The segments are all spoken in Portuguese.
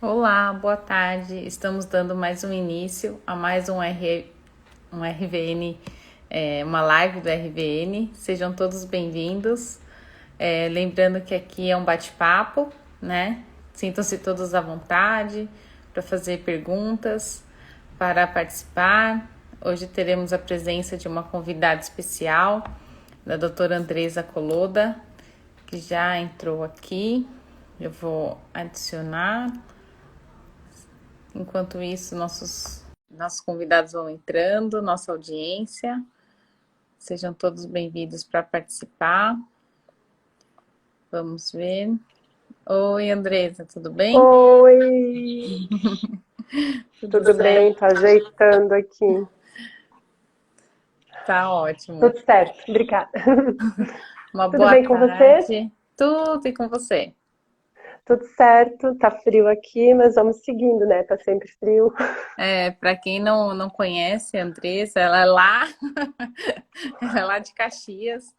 Olá, boa tarde. Estamos dando mais um início a mais um RVN, uma live do RVN. Sejam todos bem-vindos. Lembrando que aqui é um bate-papo, né? Sintam-se todos à vontade para fazer perguntas, para participar. Hoje teremos a presença de uma convidada especial, da doutora Andresa Coloda, que já entrou aqui. Eu vou adicionar. Enquanto isso, nossos convidados vão entrando, nossa audiência. Sejam todos bem-vindos para participar. Vamos ver. Oi, Andresa, tudo bem? Oi, Tudo tudo bem? Tô certo? ajeitando aqui. Tá ótimo. Tudo certo, obrigada. Uma Tudo boa bem com você? tarde. Tudo e com você. Tudo certo, tá frio aqui, mas vamos seguindo, né? Tá sempre frio. Para quem não conhece a Andresa, ela é lá, ela é lá de Caxias.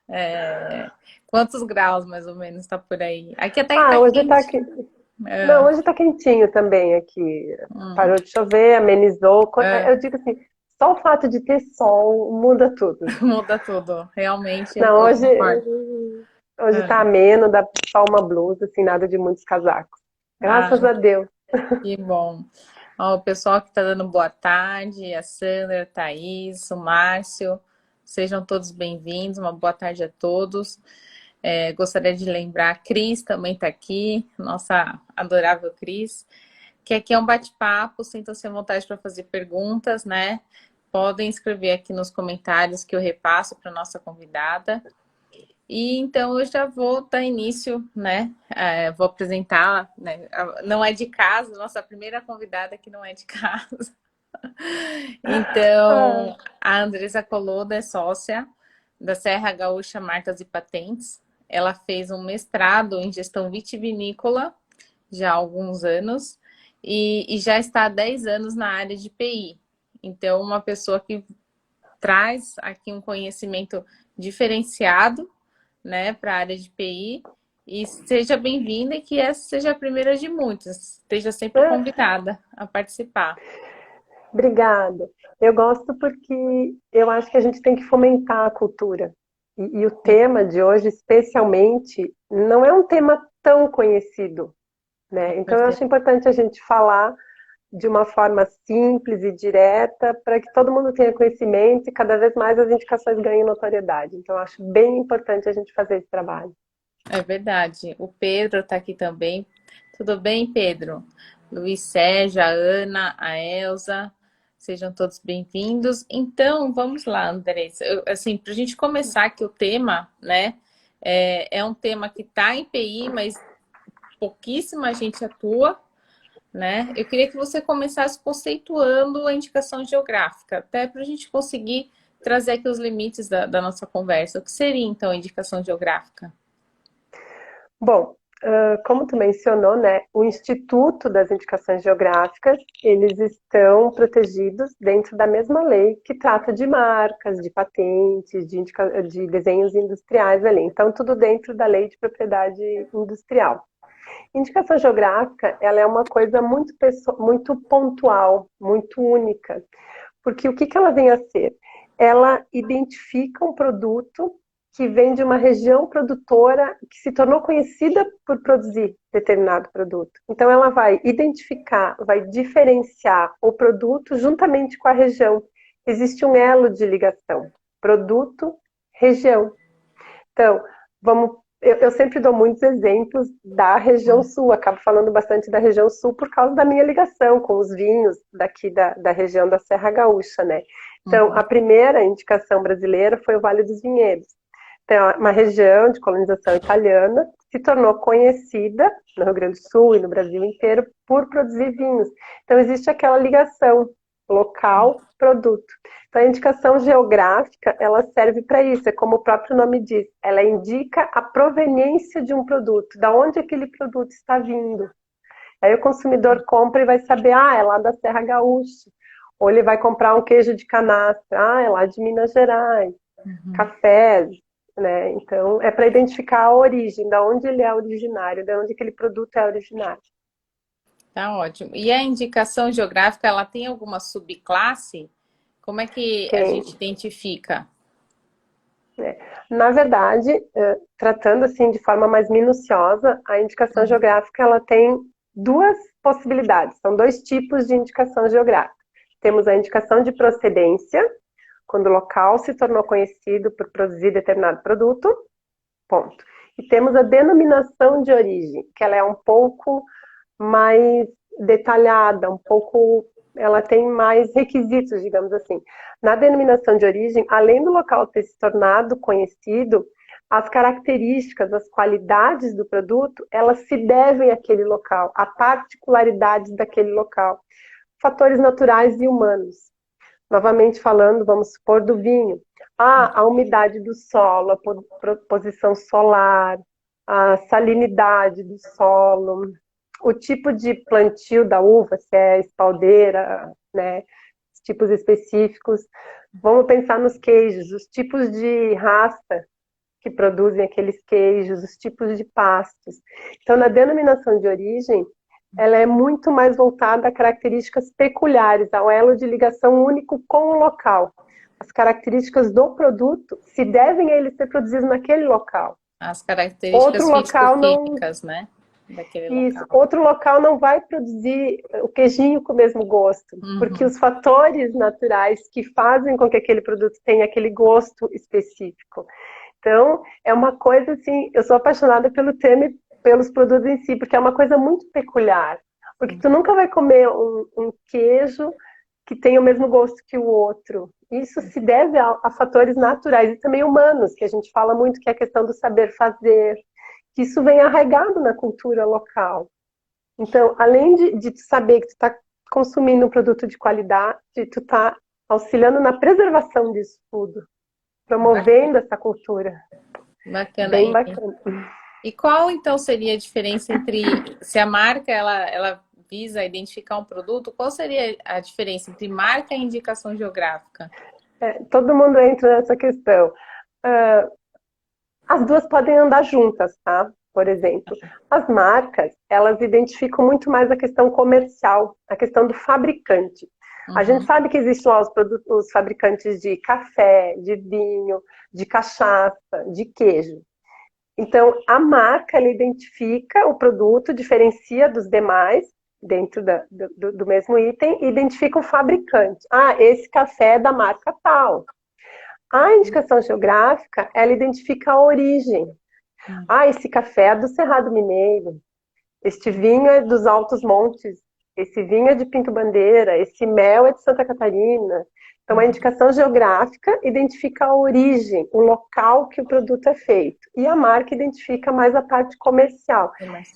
É, quantos graus mais ou menos está por aí? Aqui até que tá Hoje tá quente. aqui. É, Não, hoje tá quentinho também aqui. hum, Parou de chover, amenizou. é. Eu digo assim, só o fato de ter sol muda tudo. Muda tudo. Realmente Não, eu hoje, concordo. hoje tá É. ameno, dá só uma blusa, assim, nada de muitos casacos. Ah, Graças a Deus. que bom. Ó, o pessoal que está dando boa tarde, a Sandra, a Thaís, o Márcio, sejam todos bem-vindos. Uma boa tarde a todos. Gostaria de lembrar, a Cris também está aqui, nossa adorável Cris, que aqui é um bate-papo, sintam-se à vontade para fazer perguntas, né? Podem escrever aqui nos comentários que eu repasso para nossa convidada. E então eu já vou dar início, né? Vou apresentar, né? Não é de casa, nossa primeira convidada que não é de casa. Ah, Então, a Andresa Coloda é sócia da Serra Gaúcha Marcas e Patentes. Ela fez um mestrado em gestão vitivinícola já há alguns anos e já está há 10 anos na área de PI. Então, uma pessoa que traz aqui um conhecimento diferenciado, né, para a área de PI. E seja bem-vinda e que essa seja a primeira de muitas. Esteja sempre ah, convidada a participar. Obrigada. Eu gosto porque eu acho que a gente tem que fomentar a cultura. E o tema de hoje, especialmente, não é um tema tão conhecido, né? Então, eu acho importante a gente falar de uma forma simples e direta para que todo mundo tenha conhecimento e cada vez mais as indicações ganhem notoriedade. Então, eu acho bem importante a gente fazer esse trabalho. É verdade. O Pedro está aqui também. Tudo bem, Pedro? Luiz Sérgio, a Ana, a Elza, sejam todos bem-vindos. Então, vamos lá, Andressa. Assim, para a gente começar aqui o tema, né? É um tema que está em PI, mas pouquíssima gente atua, né? Eu queria que você começasse conceituando a indicação geográfica, até para a gente conseguir trazer aqui os limites da nossa conversa. O que seria, então, a indicação geográfica? Bom, como tu mencionou, né, o Instituto das Indicações Geográficas, eles estão protegidos dentro da mesma lei que trata de marcas, de patentes, de desenhos industriais ali. Então, tudo dentro da lei de propriedade industrial. Indicação geográfica, ela é uma coisa muito pontual, muito única, porque o que que ela vem a ser? Ela identifica um produto que vem de uma região produtora que se tornou conhecida por produzir determinado produto. Então, ela vai identificar, vai diferenciar o produto juntamente com a região. Existe um elo de ligação: produto, região. Então, eu sempre dou muitos exemplos da região sul, acabo falando bastante da região sul por causa da minha ligação com os vinhos daqui da região da Serra Gaúcha, né? Então, a Uhum. primeira indicação brasileira foi o Vale dos Vinhedos. Então, é uma região de colonização italiana que se tornou conhecida no Rio Grande do Sul e no Brasil inteiro por produzir vinhos. Então, existe aquela ligação local-produto. Então, a indicação geográfica, ela serve para isso, é como o próprio nome diz, ela indica a proveniência de um produto, da onde aquele produto está vindo. Aí o consumidor compra e vai saber, é lá da Serra Gaúcha. Ou ele vai comprar um queijo de canastra, é lá de Minas Gerais, cafés, né? Então, é para identificar a origem, da onde ele é originário, de onde aquele produto é originário. Tá ótimo. E a indicação geográfica, ela tem alguma subclasse? Como é que a Tem, gente identifica? né? Na verdade, tratando assim de forma mais minuciosa, a indicação Uhum. geográfica ela tem duas possibilidades, são dois tipos de indicação geográfica. Temos a indicação de procedência, quando o local se tornou conhecido por produzir determinado produto, ponto. E temos a denominação de origem, que ela é um pouco mais detalhada, um pouco, ela tem mais requisitos, digamos assim. Na denominação de origem, além do local ter se tornado conhecido, as características, as qualidades do produto, elas se devem àquele local, a particularidades daquele local, fatores naturais e humanos. Novamente falando, vamos supor, do vinho. Ah, a umidade do solo, a posição solar, a salinidade do solo, o tipo de plantio da uva, se é espaldeira, né, tipos específicos. Vamos pensar nos queijos, os tipos de raça que produzem aqueles queijos, os tipos de pastos. Então, na denominação de origem, ela é muito mais voltada a características peculiares, ao elo de ligação único com o local. As características do produto se devem a ele ser produzido naquele local. As Outro características local não. físico-químicas, né? Daquele Isso. local. Outro local não vai produzir o queijinho com o mesmo gosto, porque Uhum. os fatores naturais que fazem com que aquele produto tenha aquele gosto específico. Então, é uma coisa assim, eu sou apaixonada pelo tema e pelos produtos em si, porque é uma coisa muito peculiar. Porque tu nunca vai comer um queijo que tenha o mesmo gosto que o outro. Isso se deve a fatores naturais e também humanos, que a gente fala muito, que é a questão do saber fazer, que isso vem arraigado na cultura local. Então, além de tu saber que tu está consumindo um produto de qualidade, tu está auxiliando na preservação disso tudo, promovendo essa cultura. Bacana. Bem bacana. E qual então seria a diferença entre se a marca ela visa identificar um produto, qual seria a diferença entre marca e indicação geográfica? Todo mundo entra nessa questão. Uh, as duas podem andar juntas, tá? Por exemplo, as marcas, elas identificam muito mais a questão comercial, a questão do fabricante. A gente Uhum. sabe que existem lá os fabricantes de café, de vinho, de cachaça, de queijo. Então, a marca ela identifica o produto, diferencia dos demais dentro do mesmo item e identifica o fabricante. Ah, esse café é da marca tal. A indicação geográfica, ela identifica a origem. Ah, esse café é do Cerrado Mineiro, este vinho é dos Altos Montes, esse vinho é de Pinto Bandeira, esse mel é de Santa Catarina. Então, a Uhum. indicação geográfica identifica a origem, o local que o produto é feito. E a marca identifica mais a parte comercial.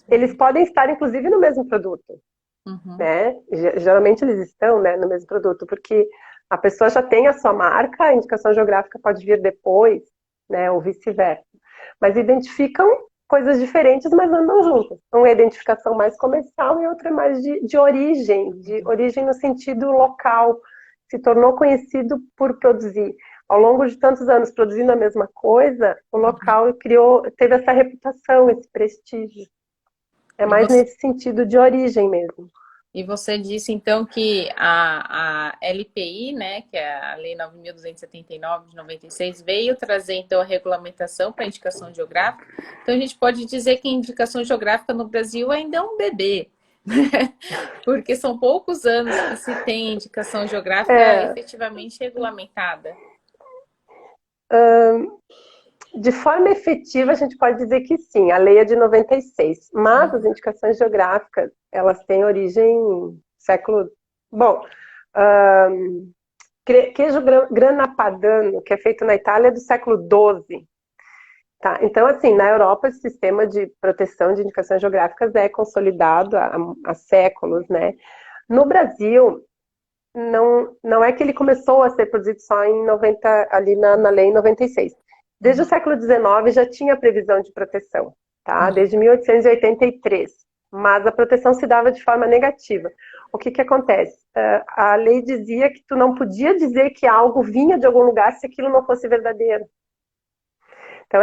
Eles podem estar, inclusive, no mesmo produto, Uhum. né? Geralmente eles estão, né, no mesmo produto, porque a pessoa já tem a sua marca, a indicação geográfica pode vir depois, né, ou vice-versa. Mas identificam coisas diferentes, mas andam juntas. Uma é a identificação mais comercial e outra é mais de origem no sentido local. Se tornou conhecido por produzir. Ao longo de tantos anos produzindo a mesma coisa, o local teve essa reputação, esse prestígio. É E mais você, nesse sentido de origem mesmo. e você disse então que a LPI, né, que é a Lei 9.279 de 96, veio trazer então a regulamentação para a indicação geográfica. Então a gente pode dizer que a indicação geográfica no Brasil ainda é um bebê, né? Porque são poucos anos que se tem indicação geográfica É, efetivamente regulamentada. de forma efetiva, a gente pode dizer que sim, a lei é de 96, mas as indicações geográficas, elas têm origem século... Bom, queijo grana padano, que é feito na Itália, é do século XII. Tá? Então, assim, na Europa, esse sistema de proteção de indicações geográficas é consolidado há séculos, né? No Brasil, não é que ele começou a ser produzido só em 90, ali na lei em 96. Desde o Uhum. século XIX já tinha previsão de proteção, tá? Uhum. Desde 1883. Mas a proteção se dava de forma negativa. O que acontece? A lei dizia que tu não podia dizer que algo vinha de algum lugar se aquilo não fosse verdadeiro. Então,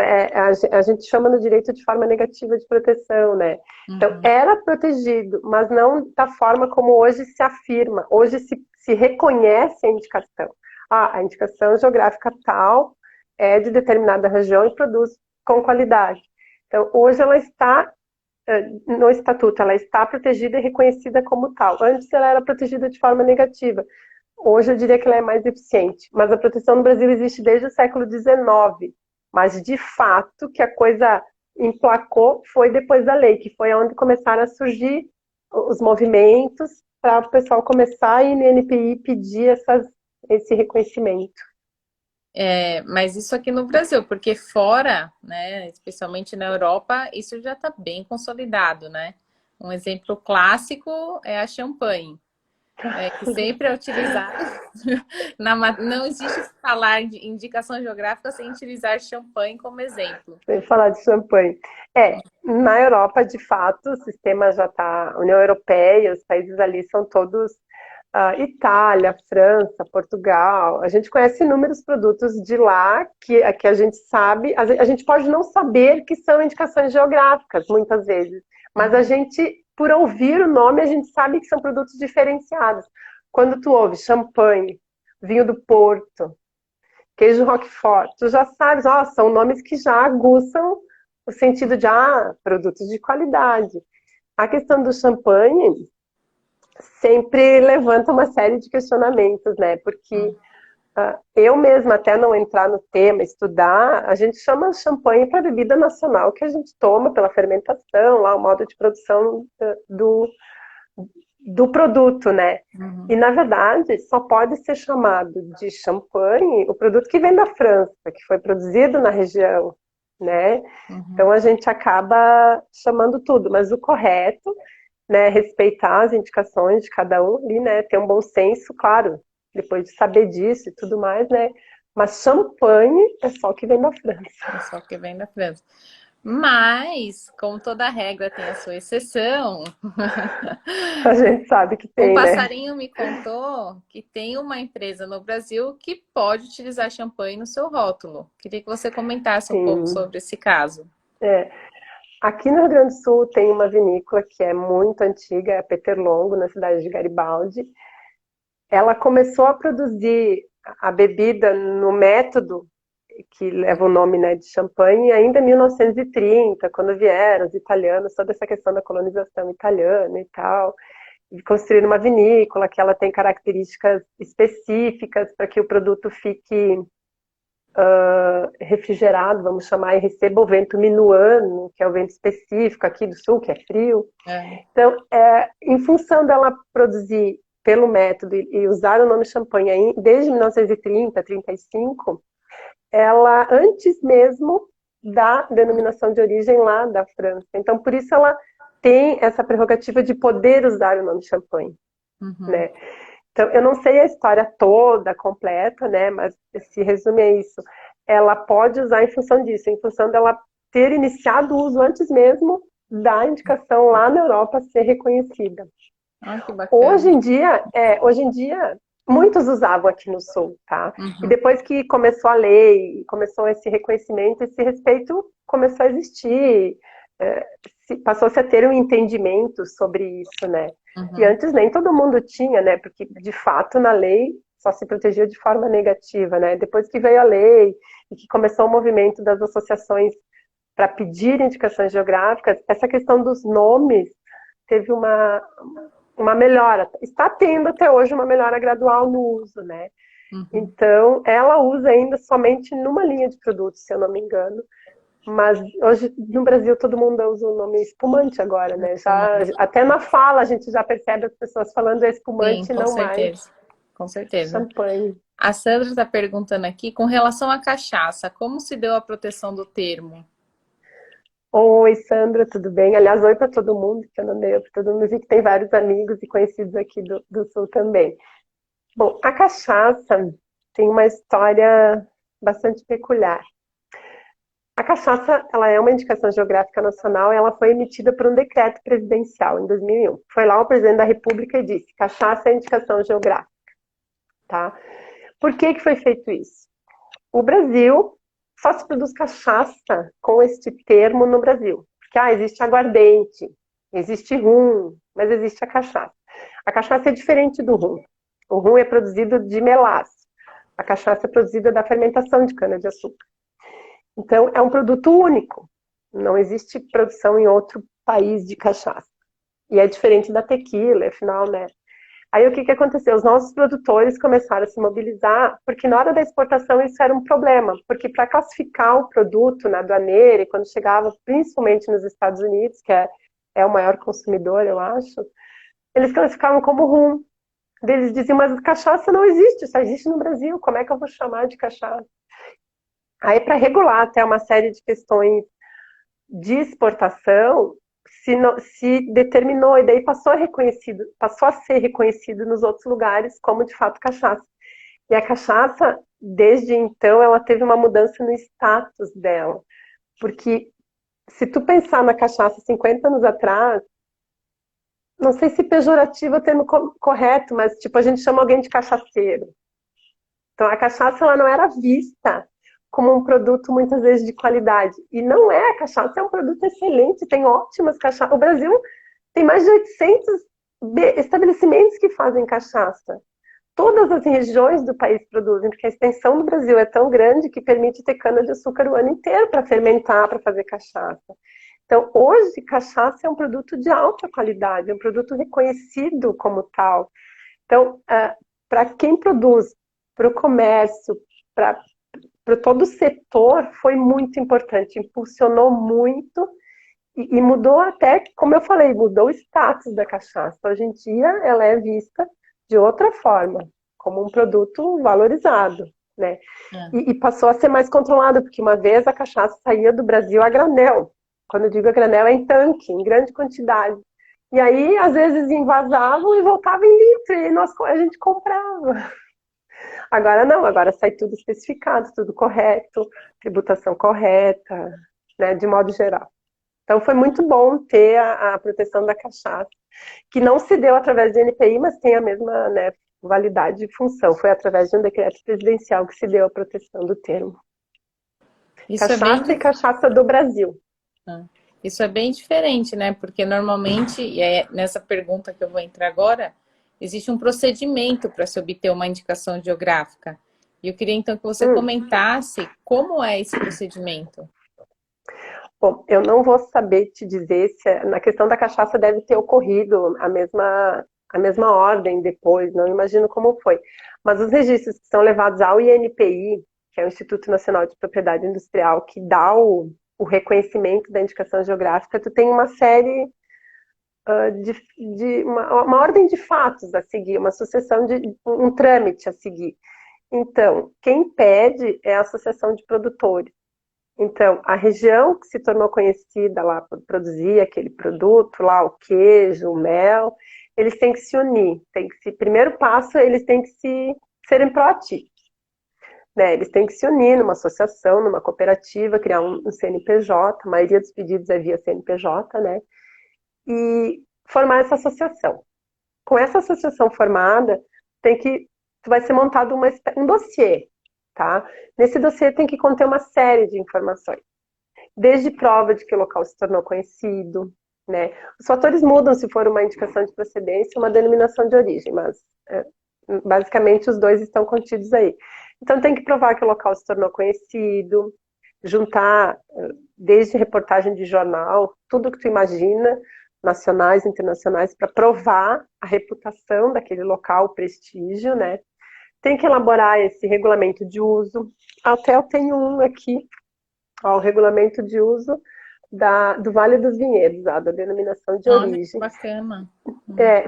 a gente chama no direito de forma negativa de proteção, né? Então, Uhum. era protegido, mas não da forma como hoje se afirma. Hoje se reconhece a indicação. Ah, a indicação geográfica tal é de determinada região e produz com qualidade. Então, hoje ela está no estatuto, ela está protegida e reconhecida como tal. Antes ela era protegida de forma negativa. Hoje eu diria que ela é mais eficiente. Mas a proteção no Brasil existe desde o século XIX. Mas de fato que a coisa emplacou foi depois da lei, que foi onde começaram a surgir os movimentos para o pessoal começar a ir no INPI pedir esse reconhecimento. Mas isso aqui no Brasil, porque fora, né, especialmente na Europa, isso já está bem consolidado, né? Um exemplo clássico é a champanhe, né, que sempre é utilizado. Não existe falar de indicação geográfica sem utilizar champanhe como exemplo. Sem falar de champanhe. Na Europa, de fato, o sistema já está. União Europeia, os países ali são todos Itália, França, Portugal. A gente conhece inúmeros produtos de lá que a gente sabe. A gente pode não saber que são indicações geográficas, muitas vezes, mas a Uhum. gente, por ouvir o nome, a gente sabe que são produtos diferenciados. Quando tu ouve champanhe, vinho do Porto, queijo Roquefort, tu já sabes, ó, são nomes que já aguçam o sentido de produtos de qualidade. A questão do champanhe sempre levanta uma série de questionamentos, né? Porque eu mesma, até não entrar no tema, estudar, a gente chama champanhe para bebida nacional que a gente toma pela fermentação, lá o modo de produção do produto, né? Uhum. E, na verdade, só pode ser chamado de champanhe o produto que vem da França, que foi produzido na região, né? Então, Uhum. a gente acaba chamando tudo, mas o correto, né, respeitar as indicações de cada um ali, né, ter um bom senso, claro, depois de saber disso e tudo mais, né? Mas champanhe é só o que vem da França. É só que vem da França. Mas, como toda regra tem a sua exceção, A gente sabe que um tem, né? passarinho me contou que tem uma empresa no Brasil que pode utilizar champanhe no seu rótulo. Queria que você comentasse um pouco Sim. sobre esse caso. É. Aqui no Rio Grande do Sul tem uma vinícola que é muito antiga, é a Peterlongo, na cidade de Garibaldi. Ela começou a produzir a bebida no método que leva o nome, né, de champanhe ainda em 1930, quando vieram os italianos, toda essa questão da colonização italiana e tal, e construir uma vinícola que ela tem características específicas para que o produto fique refrigerado, vamos chamar, e receba o vento minuano, que é o vento específico aqui do sul, que é frio. É. Então, em função dela produzir pelo método e usar o nome champanhe desde 1930, 35, ela antes mesmo da denominação de origem lá da França. Então, por isso ela tem essa prerrogativa de poder usar o nome champanhe, Uhum. né? Então, eu não sei a história toda, completa, né? Mas se resume a isso. Ela pode usar em função disso, em função dela ter iniciado o uso antes mesmo da indicação lá na Europa ser reconhecida. Ah, que Hoje bacana. em dia, muitos usavam aqui no Sul, tá? E Uhum. depois que começou a lei, começou esse reconhecimento, esse respeito começou a existir, passou-se a ter um entendimento sobre isso, né? E Uhum. antes nem todo mundo tinha, né? Porque de fato na lei só se protegia de forma negativa, né? Depois que veio a lei e que começou o movimento das associações para pedir indicações geográficas, essa questão dos nomes teve uma melhora. Está tendo até hoje uma melhora gradual no uso, né? Uhum. Então, ela usa ainda somente numa linha de produtos, se eu não me engano. Mas hoje no Brasil todo mundo usa o nome espumante agora, né? Já, Espumante. até na fala a gente já percebe as pessoas falando Sim, espumante e com não mais certeza. Com certeza. champanhe. A Sandra está perguntando aqui, com relação à cachaça, como se deu a proteção do termo? Oi, Sandra, tudo bem? Aliás, oi para todo mundo, que eu não dei oi para todo mundo, vi que tem vários amigos e conhecidos aqui do Sul também. Bom, a cachaça tem uma história bastante peculiar. A cachaça, ela é uma indicação geográfica nacional e ela foi emitida por um decreto presidencial em 2001. Foi lá o presidente da República e disse: cachaça é indicação geográfica, tá? Por que que foi feito isso? O Brasil só se produz cachaça com este termo no Brasil. Porque existe aguardente, existe rum, mas existe a cachaça. A cachaça é diferente do rum. O rum é produzido de melaço. A cachaça é produzida da fermentação de cana-de-açúcar. Então, é um produto único. Não existe produção em outro país de cachaça. E é diferente da tequila, afinal, né? Aí o que aconteceu? Os nossos produtores começaram a se mobilizar, porque na hora da exportação isso era um problema, porque para classificar o produto na aduaneira, e quando chegava principalmente nos Estados Unidos, que é o maior consumidor, eu acho, eles classificavam como rum. Eles diziam, mas cachaça não existe, só existe no Brasil, como é que eu vou chamar de cachaça? Aí, para regular até uma série de questões de exportação, se determinou, e daí passou a ser reconhecido nos outros lugares como, de fato, cachaça. E a cachaça, desde então, ela teve uma mudança no status dela. Porque, se tu pensar na cachaça 50 anos atrás, não sei se pejorativo é o termo correto, mas, tipo, a gente chama alguém de cachaceiro. Então, a cachaça, ela não era vista como um produto, muitas vezes, de qualidade. E não é, a cachaça é um produto excelente, tem ótimas cachaças. O Brasil tem mais de 800 estabelecimentos que fazem cachaça. Todas as regiões do país produzem, porque a extensão do Brasil é tão grande que permite ter cana-de-açúcar o ano inteiro para fermentar, para fazer cachaça. Então, hoje, cachaça é um produto de alta qualidade, é um produto reconhecido como tal. Então, para quem produz, para o comércio, para todo o setor, foi muito importante, impulsionou muito e mudou até, como eu falei, mudou o status da cachaça. Hoje em dia, ela é vista de outra forma, como um produto valorizado, né? E passou a ser mais controlada, porque uma vez a cachaça saía do Brasil a granel. Quando eu digo a granel, é em tanque, em grande quantidade. E aí, às vezes, invasavam e voltavam em litro, e a gente comprava. Agora não, agora sai tudo especificado, tudo correto, tributação correta, né, de modo geral. Então foi muito bom ter a proteção da cachaça, que não se deu através do NPI, mas tem a mesma, né, validade e função. Foi através de um decreto presidencial que se deu a proteção do termo. Isso é bem, Cachaça e cachaça do Brasil. isso é bem diferente, né? Porque normalmente, e é nessa pergunta que eu vou entrar agora, existe um procedimento para se obter uma indicação geográfica. E eu queria então que você comentasse como é esse procedimento. Bom, eu não vou saber te dizer se na questão da cachaça deve ter ocorrido a mesma ordem depois, não imagino como foi. Mas os registros que são levados ao INPI, que é o Instituto Nacional de Propriedade Industrial, que dá o reconhecimento da indicação geográfica, tu tem uma série de uma ordem de fatos a seguir, uma sucessão de um trâmite a seguir. Então, quem pede é a Associação de Produtores. Então, a região que se tornou conhecida lá por produzir aquele produto, lá o queijo, o mel, eles têm que se unir. Primeiro passo, eles têm que serem proativos. Né? Eles têm que se unir numa associação, numa cooperativa, criar um CNPJ, a maioria dos pedidos é via CNPJ, né? E formar essa associação. Com essa associação formada, vai ser montado um dossiê, tá? Nesse dossiê tem que conter uma série de informações, desde prova de que o local se tornou conhecido, né? Os fatores mudam se for uma indicação de procedência ou uma denominação de origem, mas basicamente os dois estão contidos aí. Então tem que provar que o local se tornou conhecido, juntar desde reportagem de jornal, tudo que tu imagina, nacionais, internacionais, para provar a reputação daquele local, o prestígio, né? Tem que elaborar esse regulamento de uso. Até eu tenho um aqui, ó, o regulamento de uso do Vale dos Vinhedos, da denominação de origem. Bacana.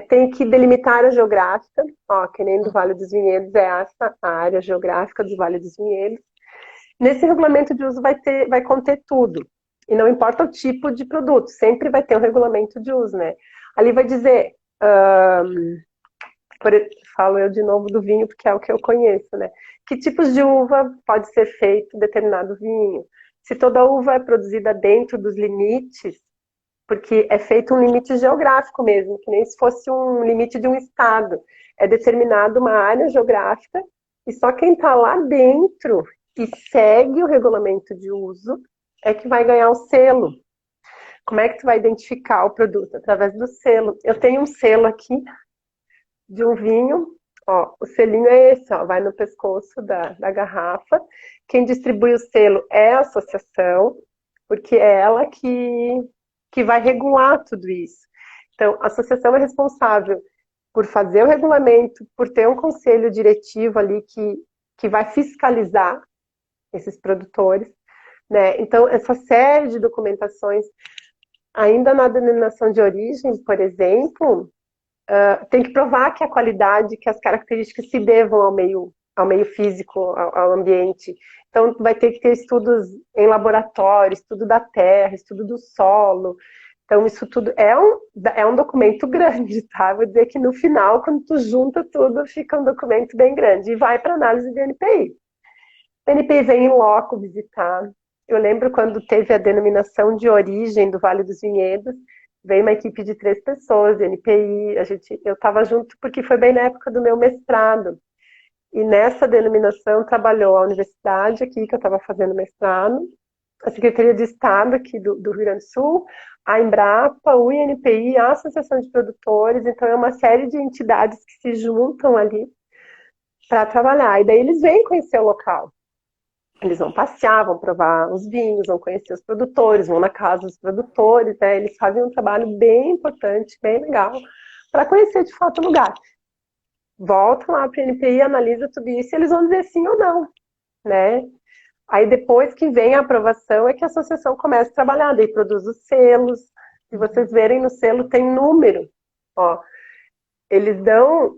Tem que delimitar a área geográfica, ó, que nem do Vale dos Vinhedos é essa, a área geográfica do Vale dos Vinhedos. Nesse regulamento de uso vai conter tudo. E não importa o tipo de produto, sempre vai ter um regulamento de uso, né? Ali vai dizer, falo eu de novo do vinho, porque é o que eu conheço, né? Que tipos de uva pode ser feito determinado vinho? Se toda uva é produzida dentro dos limites, porque é feito um limite geográfico mesmo, que nem se fosse um limite de um estado. É determinado uma área geográfica e só quem está lá dentro e segue o regulamento de uso é que vai ganhar o selo. Como é que tu vai identificar o produto? Através do selo. Eu tenho um selo aqui de um vinho, ó, o selinho é esse, ó, vai no pescoço da garrafa. Quem distribui o selo é a associação, porque é ela que vai regular tudo isso. Então, a associação é responsável por fazer o regulamento, por ter um conselho diretivo ali que vai fiscalizar esses produtores, né? Então, essa série de documentações, ainda na denominação de origem, por exemplo, tem que provar que a qualidade, que as características se devam ao meio físico, ao ambiente. Então, vai ter que ter estudos em laboratório, estudo da terra, estudo do solo. Então, isso tudo é um documento grande, tá? Vou dizer que no final, quando tu junta tudo, fica um documento bem grande e vai para análise de NPI. O NPI vem em loco visitar. Eu lembro quando teve a denominação de origem do Vale dos Vinhedos, veio uma equipe de 3 pessoas, NPI, eu estava junto porque foi bem na época do meu mestrado. E nessa denominação trabalhou a universidade aqui, que eu estava fazendo mestrado, a Secretaria de Estado aqui do Rio Grande do Sul, a Embrapa, o INPI, a Associação de Produtores, então é uma série de entidades que se juntam ali para trabalhar. E daí eles vêm conhecer o local. Eles vão passear, vão provar os vinhos, vão conhecer os produtores, vão na casa dos produtores, né? Eles fazem um trabalho bem importante, bem legal, para conhecer de fato o lugar. Voltam lá para o NPI, analisa tudo isso e eles vão dizer sim ou não, né? Aí depois que vem a aprovação é que a associação começa a trabalhar, daí produz os selos. Se vocês verem no selo tem número, ó. Eles dão,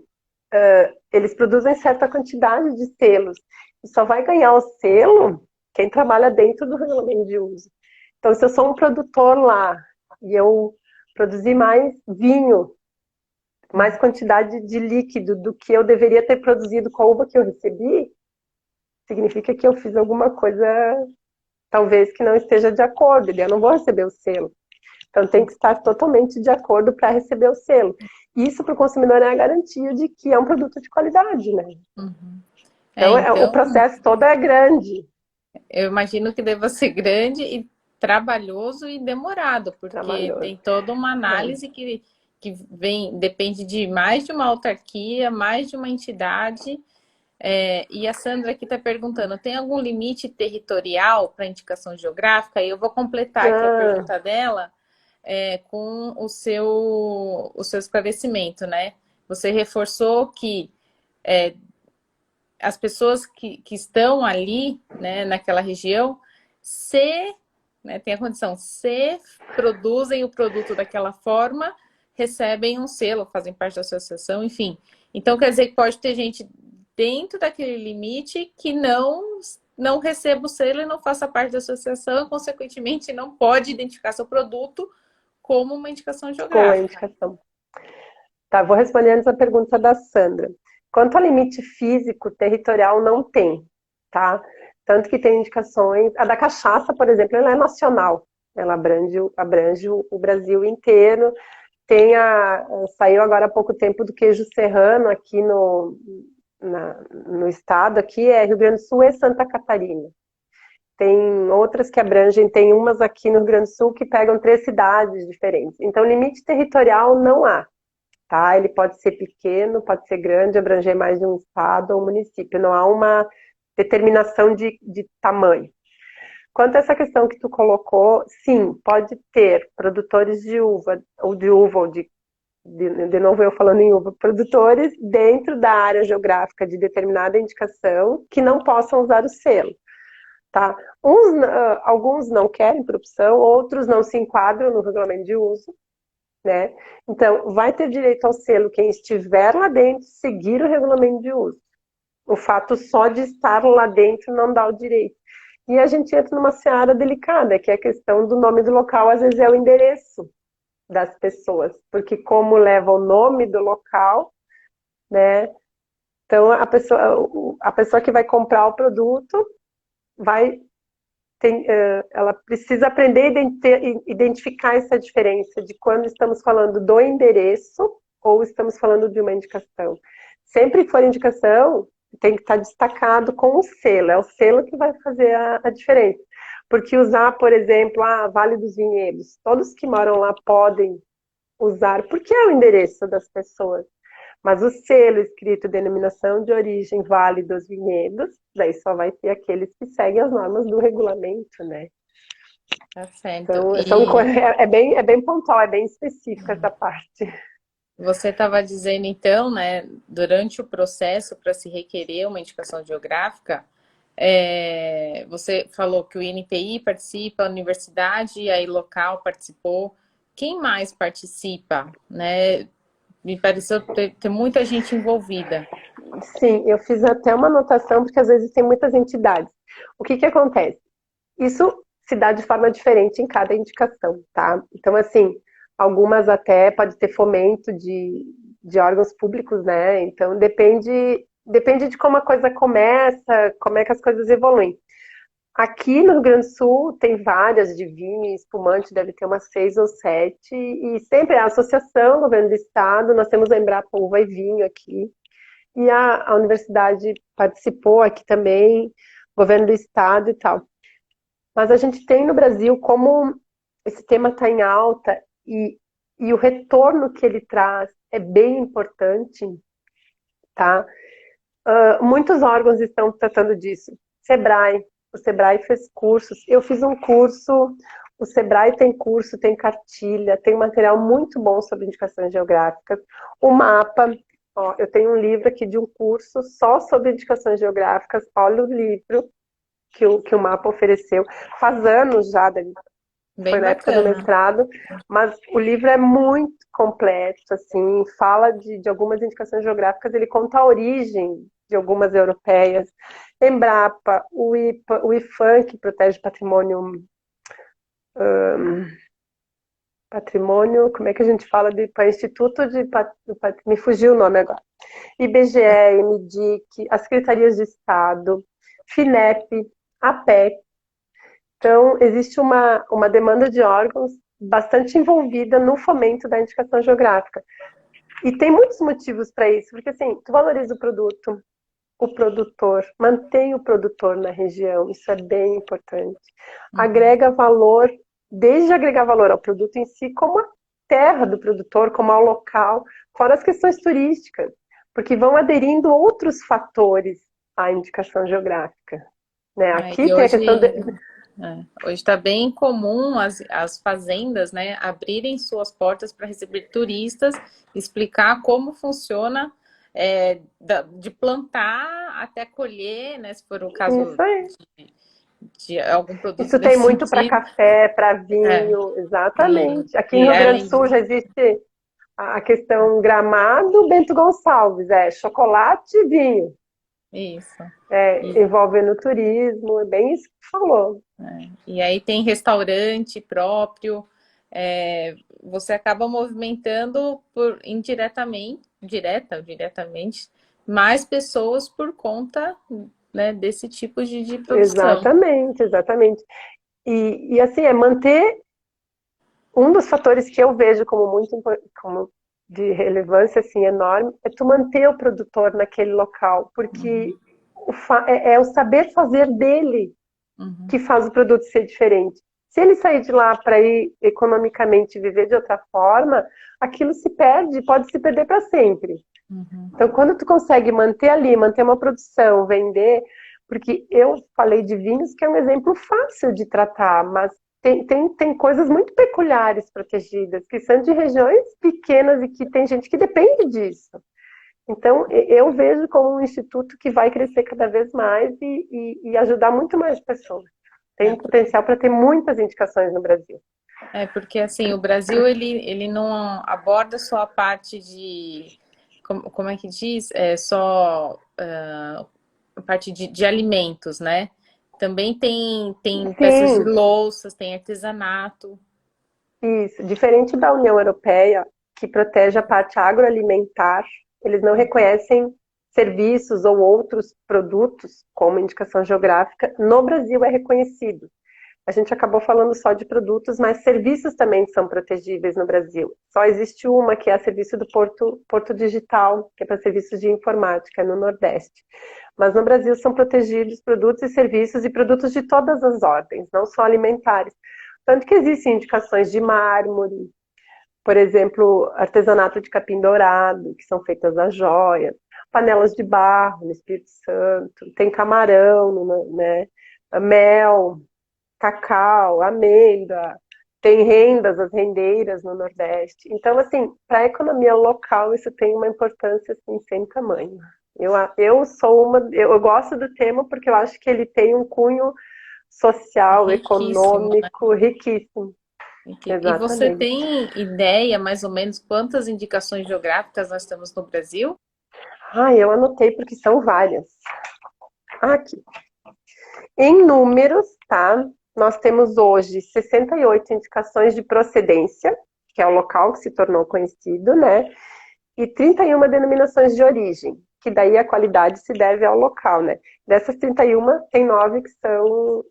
eles produzem certa quantidade de selos. E só vai ganhar o selo quem trabalha dentro do regulamento de uso. Então, se eu sou um produtor lá e eu produzi mais vinho, mais quantidade de líquido do que eu deveria ter produzido com a uva que eu recebi, significa que eu fiz alguma coisa, talvez, que não esteja de acordo, e eu não vou receber o selo. Então, tem que estar totalmente de acordo para receber o selo. Isso para o consumidor é a garantia de que é um produto de qualidade, né? Uhum. Então, o Então, processo todo é grande. eu imagino que deva ser grande e trabalhoso e demorado, porque Trabalhoso. tem toda uma É. análise que vem, depende de mais de uma autarquia, mais de uma entidade. E a Sandra aqui está perguntando: tem algum limite territorial para indicação geográfica? E eu vou completar aqui a Ah, pergunta dela com o seu esclarecimento, né? Você reforçou que as pessoas que estão ali, né, naquela região, se, né, tem a condição, se produzem o produto daquela forma, recebem um selo, fazem parte da associação, enfim. Então, quer dizer que pode ter gente dentro daquele limite que não receba o selo e não faça parte da associação e, consequentemente, não pode identificar seu produto como uma indicação com a geográfica. indicação. Tá, vou responder antes a pergunta da Sandra. Quanto ao limite físico, territorial não tem, tá? Tanto que tem indicações. A da cachaça, por exemplo, ela é nacional. Ela abrange o Brasil inteiro. Saiu agora há pouco tempo do queijo serrano aqui no estado, aqui é Rio Grande do Sul e Santa Catarina. Tem outras que abrangem, tem umas aqui no Rio Grande do Sul que pegam 3 cidades diferentes. Então, limite territorial não há. Tá? Ele pode ser pequeno, pode ser grande, abranger mais de um estado ou município. Não há uma determinação de tamanho. Quanto a essa questão que tu colocou, sim, pode ter produtores de uva, ou de novo eu falando em uva, produtores dentro da área geográfica de determinada indicação que não possam usar o selo. Tá? Alguns não querem por opção, outros não se enquadram no regulamento de uso, né? Então, vai ter direito ao selo quem estiver lá dentro, seguir o regulamento de uso. O fato só de estar lá dentro não dá o direito. E a gente entra numa seara delicada, que é a questão do nome do local, às vezes é o endereço das pessoas, porque como leva o nome do local, né? Então, a pessoa que vai comprar o produto vai ela precisa aprender a identificar essa diferença de quando estamos falando do endereço ou estamos falando de uma indicação. Sempre que for indicação, tem que estar destacado com o selo. É o selo que vai fazer a diferença. Porque usar, por exemplo, Vale dos Vinhedos, todos que moram lá podem usar, porque é o endereço das pessoas. Mas o selo escrito denominação de origem Vale dos Vinhedos, daí só vai ter aqueles que seguem as normas do regulamento, né? Tá certo. Então, E é bem pontual, é bem específica essa parte. você estava dizendo, então, né, durante o processo para se requerer uma indicação geográfica, você falou que o INPI participa, a universidade e aí local participou. Quem mais participa, né? Me pareceu ter muita gente envolvida. Sim, eu fiz até uma anotação, porque às vezes tem muitas entidades. O que que acontece? Isso se dá de forma diferente em cada indicação, tá? Então, assim, algumas até pode ter fomento de órgãos públicos, né? Então, depende de como a coisa começa, como é que as coisas evoluem. Aqui no Rio Grande do Sul tem várias de vinho e espumante, deve ter umas 6 ou 7, e sempre a associação, governo do estado, nós temos a Embrapa Uva e Vinho aqui, e a universidade participou aqui também, governo do estado e tal. Mas a gente tem no Brasil, como esse tema está em alta e o retorno que ele traz é bem importante, tá? Muitos órgãos estão tratando disso. Sebrae, o Sebrae fez cursos. Eu fiz um curso, o Sebrae tem curso, tem cartilha, tem material muito bom sobre indicações geográficas. O mapa, ó, eu tenho um livro aqui de um curso só sobre indicações geográficas. Olha o livro que o mapa ofereceu. Faz anos já, foi Bem na época do bacana. mestrado, mas o livro é muito completo, assim, fala de algumas indicações geográficas, ele conta a origem de algumas europeias, Embrapa, o IPA, o IFAM, que protege patrimônio, como é que a gente fala de Instituto me fugiu o nome agora, IBGE, MDIC, as secretarias de Estado, FINEP, APEC. Então, existe uma demanda de órgãos bastante envolvida no fomento da indicação geográfica. E tem muitos motivos para isso, porque assim, tu valoriza o produtor, mantém o produtor na região, isso é bem importante. Uhum. Agrega valor, desde agregar valor ao produto em si, como a terra do produtor, como ao local, fora as questões turísticas, porque vão aderindo outros fatores à indicação geográfica. Né? Aqui E tem a questão hoje está bem comum as fazendas, né, abrirem suas portas para receber turistas, explicar como funciona de plantar até colher, né, se for o caso isso aí. de algum produto Isso tem desse muito para sentido. café, para É, vinho, e, exatamente. Aqui em e Rio Grande do além Sul disso, já existe a questão Gramado, Bento Gonçalves, chocolate e vinho, isso. E, envolvendo o turismo, é bem isso que tu falou. e aí tem restaurante próprio, você acaba movimentando por indiretamente, direta ou diretamente, mais pessoas por conta, né, desse tipo de produção. Exatamente, exatamente. E assim, é manter um dos fatores que eu vejo como como de relevância assim enorme é tu manter o produtor naquele local, porque é o saber fazer dele Uhum, que faz o produto ser diferente. Se ele sair de lá para ir economicamente viver de outra forma, aquilo se perde, pode se perder para sempre. uhum. Então, quando tu consegue manter ali, manter uma produção, vender, porque eu falei de vinhos que é um exemplo fácil de tratar, mas tem coisas muito peculiares protegidas, que são de regiões pequenas e que tem gente que depende disso. Então, eu vejo como um instituto que vai crescer cada vez mais e ajudar muito mais pessoas. Tem É, um potencial para ter muitas indicações no Brasil. porque assim, o Brasil ele não aborda só a parte de, como é que diz? Só a parte de alimentos, né? Também tem peças de Sim, louças, tem artesanato. isso. Diferente da União Europeia, que protege a parte agroalimentar, eles não reconhecem serviços ou outros produtos como indicação geográfica. No Brasil é reconhecido. a gente acabou falando só de produtos, mas serviços também são protegíveis no Brasil. Só existe uma, que é a serviço do Porto Digital, que é para serviços de informática no Nordeste. Mas no Brasil são protegidos produtos e produtos de todas as ordens, não só alimentares. Tanto que existem indicações de mármore, por exemplo, artesanato de capim dourado, que são feitas a joia, panelas de barro no Espírito Santo, tem camarão, né, mel, cacau, amêndoa, tem rendas, as rendeiras no Nordeste. Então, assim, para a economia local, isso tem uma importância assim, sem tamanho. Eu gosto do tema porque eu acho que ele tem um cunho social, Riquíssimo, né? econômico, riquíssimo. E você Exatamente. tem ideia, mais ou menos, quantas indicações geográficas nós temos no Brasil? Ah, eu anotei porque são várias. Aqui. Em números, tá? Nós temos hoje 68 indicações de procedência, que é o local que se tornou conhecido, né? E 31 denominações de origem, que daí a qualidade se deve ao local, né? Dessas 31, tem 9 que são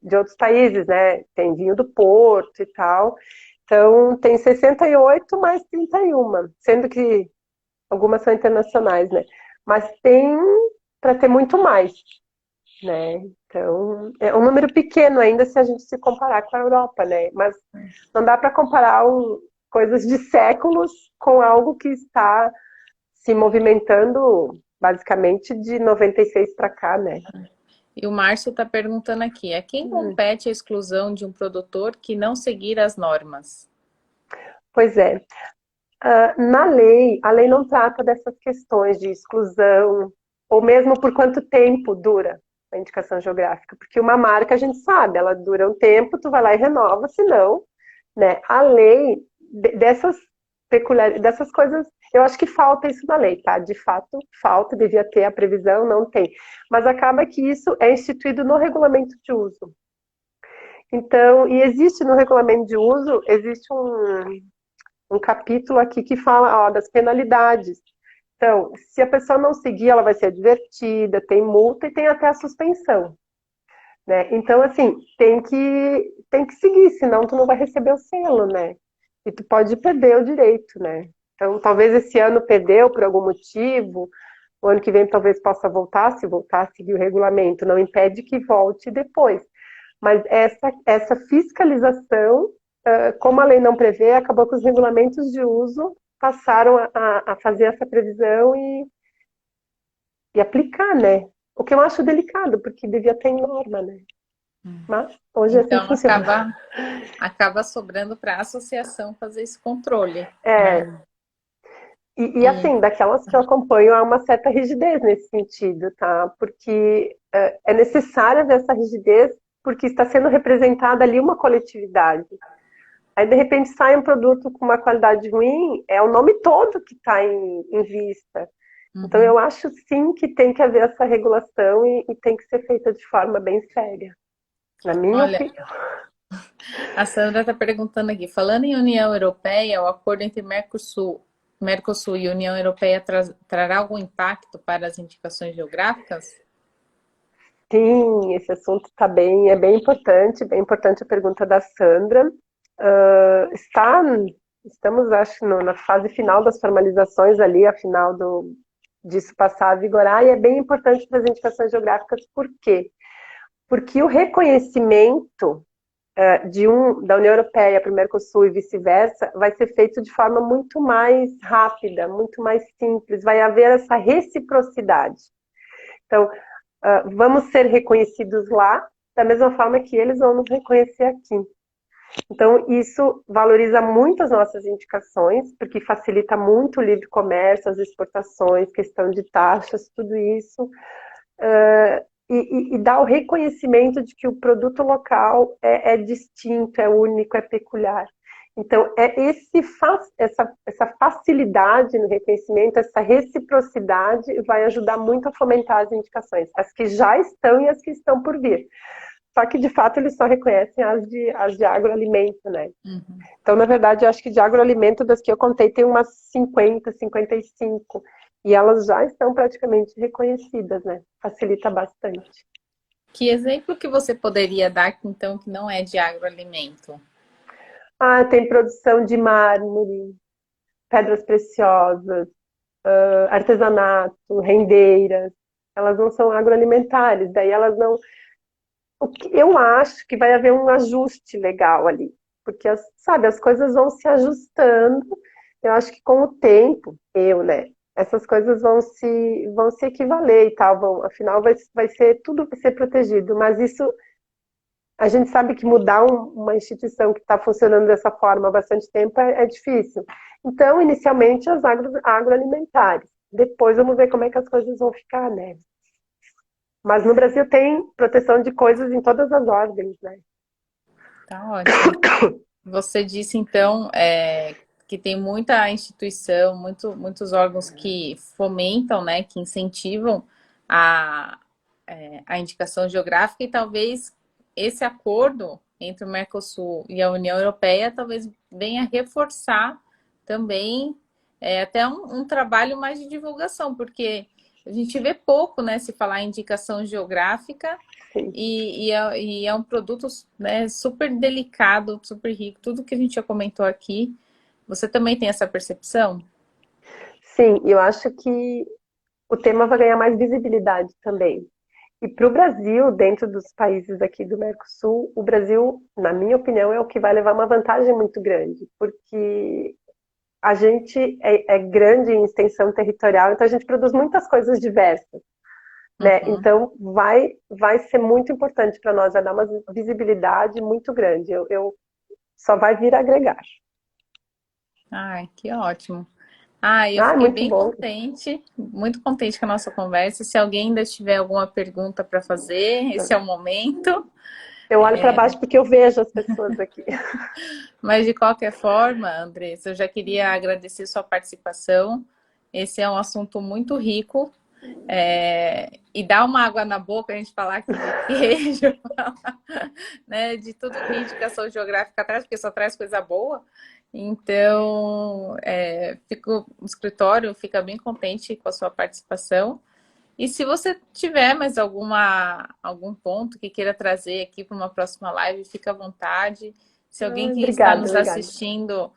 de outros países, né? Tem vinho do Porto e tal. Então, tem 68 mais 31, sendo que algumas são internacionais, né? Mas tem para ter muito mais, né? Então, é um número pequeno ainda se a gente se comparar com a Europa, né? Mas não dá para comparar coisas de séculos com algo que está se movimentando basicamente de 96 para cá, né? E o Márcio está perguntando aqui, a quem compete a exclusão de um produtor que não seguir as normas? Pois é. Na lei, a lei não trata dessas questões de exclusão, ou mesmo por quanto tempo dura a indicação geográfica, porque uma marca a gente sabe, ela dura um tempo, tu vai lá e renova, senão, né? A lei dessas dessas coisas, eu acho que falta isso na lei, tá? De fato, falta, devia ter a previsão, não tem. Mas acaba que isso é instituído no regulamento de uso. Então, e existe no regulamento de uso, existe um capítulo aqui que fala, ó, das penalidades. Então, se a pessoa não seguir, ela vai ser advertida, tem multa e tem até a suspensão, né? Então, assim, tem que seguir, senão tu não vai receber o selo, né? E tu pode perder o direito, né? Então, talvez esse ano perdeu por algum motivo, o ano que vem talvez possa voltar, se voltar a seguir o regulamento, não impede que volte depois. Mas essa fiscalização, como a lei não prevê, acabou que os regulamentos de uso passaram a fazer essa previsão e aplicar, né? O que eu acho delicado, porque devia ter norma, né? Mas hoje é assim que Então funciona. acaba sobrando para a associação fazer esse controle, né? É, e E assim, daquelas que eu acompanho, há uma certa rigidez nesse sentido, tá? Porque é necessária ver essa rigidez, porque está sendo representada ali uma coletividade. Aí, de repente, sai um produto com uma qualidade ruim, é o nome todo que está em vista. Então, uhum. eu acho sim que tem que haver essa regulação e tem que ser feita de forma bem séria, na minha Olha, opinião. a Sandra está perguntando aqui, falando em União Europeia, o acordo entre Mercosul e União Europeia trará algum impacto para as indicações geográficas? Sim, esse assunto está bem importante a pergunta da Sandra. Estamos, acho, na fase final das formalizações ali, a final disso passar a vigorar, e é bem importante para as indicações geográficas, por quê? Porque o reconhecimento da União Europeia para o Mercosul e vice-versa vai ser feito de forma muito mais rápida, muito mais simples, vai haver essa reciprocidade. Então, vamos ser reconhecidos lá, da mesma forma que eles vão nos reconhecer aqui. Então, isso valoriza muito as nossas indicações, porque facilita muito o livre comércio, as exportações, questão de taxas, tudo isso. E dá o reconhecimento de que o produto local é distinto, é único, é peculiar. Então, essa facilidade no reconhecimento, essa reciprocidade vai ajudar muito a fomentar as indicações, as que já estão e as que estão por vir. Só que, de fato, eles só reconhecem as de agroalimento, né? Uhum. Então, na verdade, eu acho que de agroalimento, das que eu contei, tem umas 50, 55. E elas já estão praticamente reconhecidas, né? Facilita bastante. Que exemplo que você poderia dar, então, que não é de agroalimento? Ah, tem produção de mármore, pedras preciosas, artesanato, rendeiras. Elas não são agroalimentares, daí elas não. Eu acho que vai haver um ajuste legal ali, porque, sabe, as coisas vão se ajustando. Eu acho que com o tempo, né, essas coisas vão se equivaler e tal, afinal vai ser, tudo vai ser protegido, mas isso, a gente sabe que mudar uma instituição que está funcionando dessa forma há bastante tempo é difícil. Então, inicialmente, as agroalimentares. Depois vamos ver como é que as coisas vão ficar, né? Mas no Brasil tem proteção de coisas em todas as ordens, né? Tá ótimo. Você disse, então, que tem muita instituição, muitos órgãos que fomentam, né, que incentivam a, a indicação geográfica e talvez esse acordo entre o Mercosul e a União Europeia talvez venha reforçar também até um trabalho mais de divulgação, porque a gente vê pouco, né, se falar em indicação geográfica Sim. e é um produto, né, super delicado, super rico, tudo que a gente já comentou aqui. Você também tem essa percepção? Sim, eu acho que o tema vai ganhar mais visibilidade também. E para o Brasil, dentro dos países aqui do Mercosul, o Brasil, na minha opinião, é o que vai levar uma vantagem muito grande, porque a gente é grande em extensão territorial, então a gente produz muitas coisas diversas, né? Uhum. Então vai ser muito importante para nós, vai dar uma visibilidade muito grande. Só vai vir agregar. Ai, que ótimo. Ah, eu Ah, fiquei muito bem bom. contente, muito contente com a nossa conversa. Se alguém ainda tiver alguma pergunta para fazer, esse é o momento. Eu olho para baixo porque eu vejo as pessoas aqui. Mas de qualquer forma, Andressa, eu já queria agradecer sua participação. Esse é um assunto muito rico. E dá uma água na boca a gente falar aqui de queijo, né? De tudo que a indicação geográfica traz, porque só traz coisa boa. Então, o escritório fica bem contente com a sua participação. E se você tiver mais algum ponto que queira trazer aqui para uma próxima live, fica à vontade. Se alguém que está Obrigada, nos obrigada. assistindo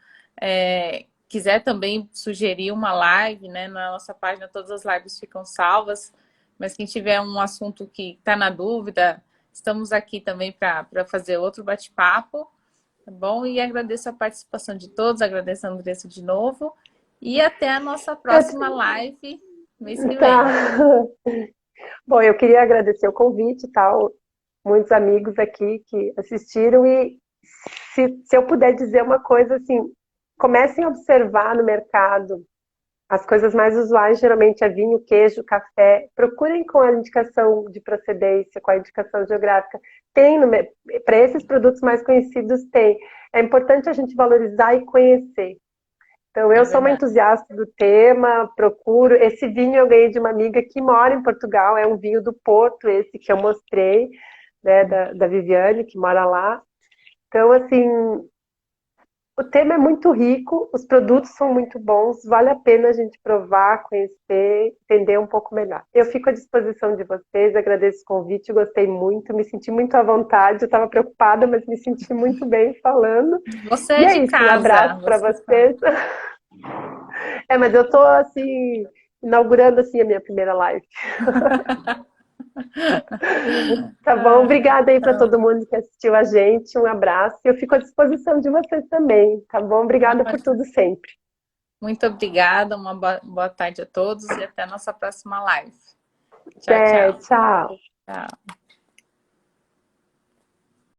quiser também sugerir uma live, né? Na nossa página todas as lives ficam salvas. Mas quem tiver um assunto que está na dúvida, estamos aqui também para fazer outro bate-papo, tá bom? E agradeço a participação de todos, agradeço a Andressa de novo. E até a nossa próxima Eu, live mês que tá. vem. Bom, eu queria agradecer o convite, tal, muitos amigos aqui que assistiram e se eu puder dizer uma coisa assim, comecem a observar no mercado as coisas mais usuais, geralmente é vinho, queijo, café. Procurem com a indicação de procedência, com a indicação geográfica. Tem para esses produtos mais conhecidos tem. É importante a gente valorizar e conhecer. Então, É eu sou uma verdade. entusiasta do tema, procuro. Esse vinho eu ganhei de uma amiga que mora em Portugal, é um vinho do Porto, esse que eu mostrei, né, da Viviane, que mora lá. Então, assim, o tema é muito rico, os produtos são muito bons, vale a pena a gente provar, conhecer, entender um pouco melhor. Eu fico à disposição de vocês, agradeço o convite, gostei muito, me senti muito à vontade, eu estava preocupada, mas me senti muito bem falando. Você E é é de isso, um casa, abraço para você sabe. vocês. Mas eu tô assim, inaugurando assim a minha primeira live. Tá bom? Ah, Obrigada aí para todo mundo que assistiu a gente. Um abraço. Eu fico à disposição de vocês também, tá bom? Obrigada por tudo sempre. muito obrigada, uma boa tarde a todos e até a nossa próxima live. Tchau, Até, tchau. tchau. Tchau.